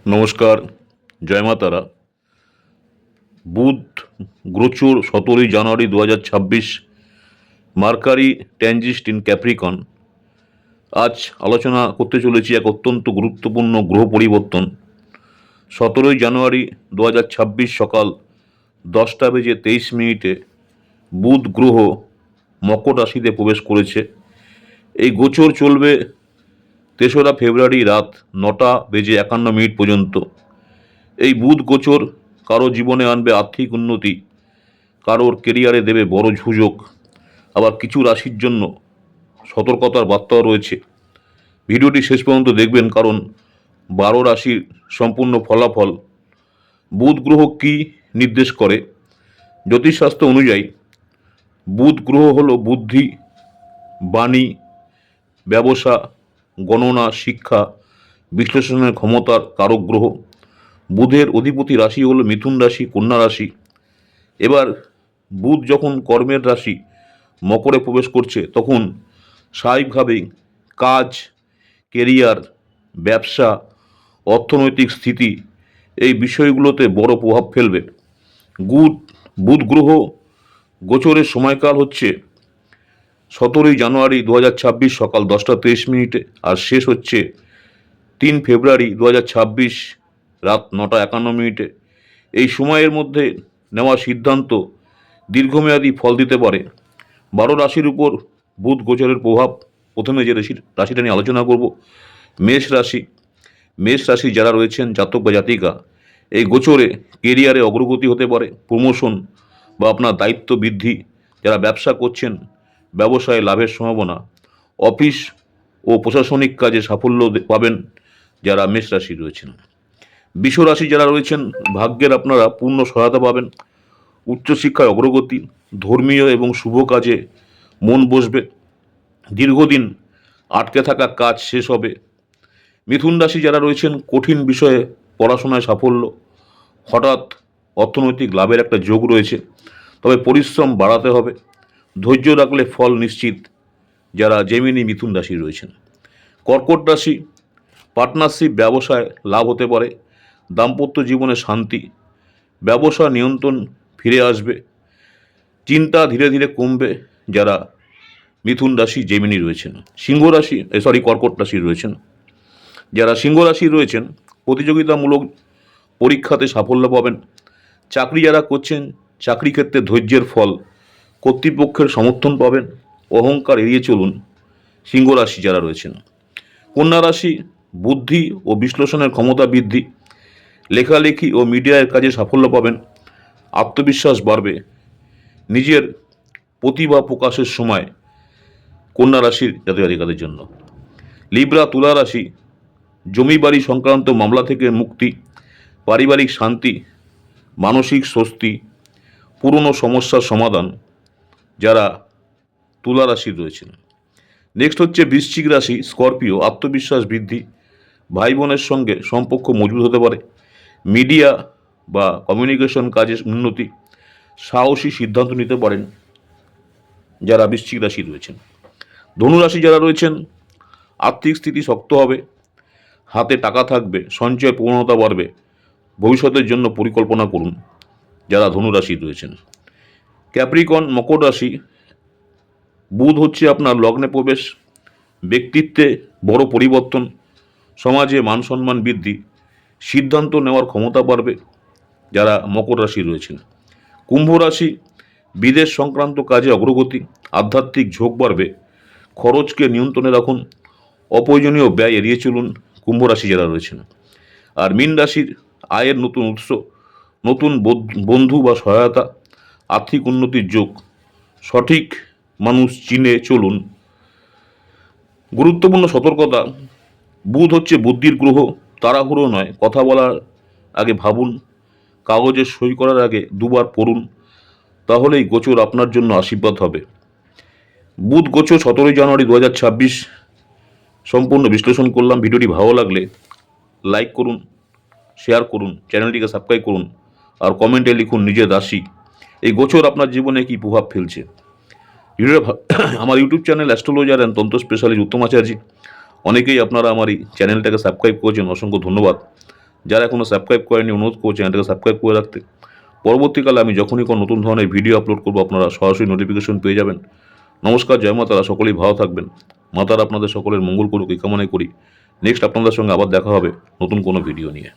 নমস্কার, জয় মা তারা। বুধ গ্রোচর 17 জানুয়ারি 2026, মার্কারি ট্যানজিস্ট ইন ক্যাপ্রিকন। আজ আলোচনা করতে চলেছি এক অত্যন্ত গুরুত্বপূর্ণ গ্রহ পরিবর্তন। 17 জানুয়ারি 2026 সকাল 10:23 বুধ গ্রহ মকর রাশিতে প্রবেশ করেছে। এই গোচর চলবে 3রা ফেব্রুয়ারি রাত 9:51 পর্যন্ত। এই বুধ গোচর কারো জীবনে আনবে আর্থিক উন্নতি, কারোর কেরিয়ারে দেবে বড় সুযোগ, আবার কিছু রাশির জন্য সতর্কতার বার্তাও রয়েছে। ভিডিওটি শেষ পর্যন্ত দেখবেন, কারণ 12 রাশির সম্পূর্ণ ফলাফল। বুধ গ্রহ কি নির্দেশ করে? জ্যোতিষশাস্ত্র অনুযায়ী বুধ গ্রহ হলো বুদ্ধি, বাণী, ব্যবসা, গণনা, শিক্ষা, বিশ্লেষণের ক্ষমতার কারক গ্রহ। বুধের অধিপতি রাশি হলো মিথুন রাশি, কন্যা রাশি। এবার বুধ যখন কর্মের রাশি মকরে প্রবেশ করছে, তখন স্বাভাবিকভাবেই কাজ, কেরিয়ার, ব্যবসা, অর্থনৈতিক স্থিতি, এই বিষয়গুলোতে বড় প্রভাব ফেলবে। বুধ গ্রহ গোচরের সময়কাল হচ্ছে 17 জানুয়ারি 2026 সকাল 10:23 আর শেষ হচ্ছে 3 ফেব্রুয়ারি 2026 রাত 9:51। এই সময়ের মধ্যে নেওয়া সিদ্ধান্ত দীর্ঘমেয়াদী ফল দিতে পারে। 12 রাশির উপর বুধ গোচরের প্রভাব। প্রথমে যে রাশিটা নিয়ে আলোচনা করব, মেষ রাশি। মেষ রাশি যারা রয়েছেন, জাতক বা জাতিকা, এই গোচরে কেরিয়ারে অগ্রগতি হতে পারে, প্রমোশন বা আপনার দায়িত্ব বৃদ্ধি। যারা ব্যবসা করছেন, ব্যবসায় লাভের সম্ভাবনা। অফিস ও প্রশাসনিক কাজে সাফল্য পাবেন যারা মেষ রাশি রয়েছেন। বৃষ রাশি যারা রয়েছেন, ভাগ্যের আপনারা পূর্ণ সহায়তা পাবেন। উচ্চশিক্ষায় অগ্রগতি, ধর্মীয় এবং শুভ কাজে মন বসবে। দীর্ঘদিন আটকে থাকা কাজ শেষ হবে। মিথুন রাশি যারা রয়েছেন, কঠিন বিষয়ে পড়াশোনায় সাফল্য, হঠাৎ অর্থনৈতিক লাভের একটা যোগ রয়েছে, তবে পরিশ্রম বাড়াতে হবে। ধৈর্য রাখলে ফল নিশ্চিত যারা জেমিনি মিথুন রাশি রয়েছেন। কর্কট রাশি, পার্টনারশিপ ব্যবসায় লাভ হতে পারে। দাম্পত্য জীবনে শান্তি, ব্যবসা নিয়ন্ত্রণ ফিরে আসবে। চিন্তা ধীরে ধীরে কমবে যারা মিথুন রাশি জেমিনি রয়েছেন। কর্কট রাশি রয়েছেন, যারা সিংহ রাশি রয়েছেন, প্রতিযোগিতামূলক পরীক্ষাতে সাফল্য পাবেন। চাকরি যারা করছেন, চাকরি ক্ষেত্রে ধৈর্যের ফল, কর্তৃপক্ষের সমর্থন পাবেন। অহংকার এড়িয়ে চলুন সিংহ রাশি যারা রয়েছেন। কন্যা রাশি, বুদ্ধি ও বিশ্লেষণের ক্ষমতা বৃদ্ধি, লেখালেখি ও মিডিয়ার কাজে সাফল্য পাবেন। আত্মবিশ্বাস বাড়বে। নিজের প্রতিভা প্রকাশের সময় কন্যা রাশির জাতক-জাতিকাদের জন্য। লিব্রা তুলা রাশি, জমি বাড়ি সংক্রান্ত মামলা থেকে মুক্তি, পারিবারিক শান্তি, মানসিক স্বস্তি, পুরনো সমস্যার সমাধান যারা তুলা রাশি রয়েছেন। নেক্সট হচ্ছে বৃশ্চিক রাশি, স্করপিও, আত্মবিশ্বাস বৃদ্ধি, ভাই বোনের সঙ্গে সম্পর্ক মজবুত হতে পারে। মিডিয়া বা কমিউনিকেশন কাজে উন্নতি, সাহসী সিদ্ধান্ত নিতে পারেন যারা বৃশ্চিক রাশি রয়েছেন। ধনুরাশি যারা রয়েছেন, আর্থিক স্থিতি শক্ত হবে, হাতে টাকা থাকবে, সঞ্চয় প্রবণতা বাড়বে। ভবিষ্যতের জন্য পরিকল্পনা করুন যারা ধনুরাশি রয়েছেন। ক্যাপ্রিকন, মকর রাশি, বুধ হচ্ছে আপনার লগ্নে প্রবেশ, ব্যক্তিত্বে বড় পরিবর্তন, সমাজে মান সম্মান বৃদ্ধি, সিদ্ধান্ত নেওয়ার ক্ষমতা বাড়বে যারা মকর রাশি রয়েছেন। কুম্ভ রাশি, বিদেশ সংক্রান্ত কাজে অগ্রগতি, আধ্যাত্মিক ঝোঁক বাড়বে। খরচকে নিয়ন্ত্রণে রাখুন, অপ্রয়োজনীয় ব্যয় এড়িয়ে চলুন কুম্ভ রাশি যারা রয়েছেন। আর মীন রাশির, আয়ের নতুন উৎস, নতুন বন্ধু বা সহায়তা, আর্থিক উন্নতির যোগ। সঠিক মানুষ চিনে চলুন। গুরুত্বপূর্ণ সতর্কতা, বুধ হচ্ছে বুদ্ধির গ্রহ, তাড়াহুড়ো নয়। কথা বলার আগে ভাবুন, কাগজে সই করার আগে দুবার পড়ুন, তাহলেই গোচর আপনার জন্য আশীর্বাদ হবে। বুধ গোচর 17 জানুয়ারি 2026 সম্পূর্ণ বিশ্লেষণ করলাম। ভিডিওটি ভালো লাগলে লাইক করুন, শেয়ার করুন, চ্যানেলটিকে সাবস্ক্রাইব করুন, আর কমেন্টে লিখুন নিজের রাশি এই গোচর আপনার জীবনে কী প্রভাব ফেলছে। আমার ইউটিউব চ্যানেল অ্যাস্ট্রোলজার অ্যান্ড তন্ত্র স্পেশালিস্ট উত্তম আচার্য, অনেকেই আপনারা আমার এই চ্যানেলটাকে সাবস্ক্রাইব করেছেন, অসংখ্য ধন্যবাদ। যারা এখনও সাবস্ক্রাইব করেনি অনুরোধ করছি চ্যানেলটাকে সাবস্ক্রাইব করে রাখতে। পরবর্তীকালে আমি যখনই কোনো নতুন ধরনের ভিডিও আপলোড করবো আপনারা সরাসরি নোটিফিকেশন পেয়ে যাবেন। নমস্কার, জয় মা তারা, সকলেই ভালো থাকবেন। মা তারা আপনাদের সকলের মঙ্গল করুক এই কামনাই করি। নেক্সট আপনাদের সঙ্গে আবার দেখা হবে নতুন কোনো ভিডিও নিয়ে।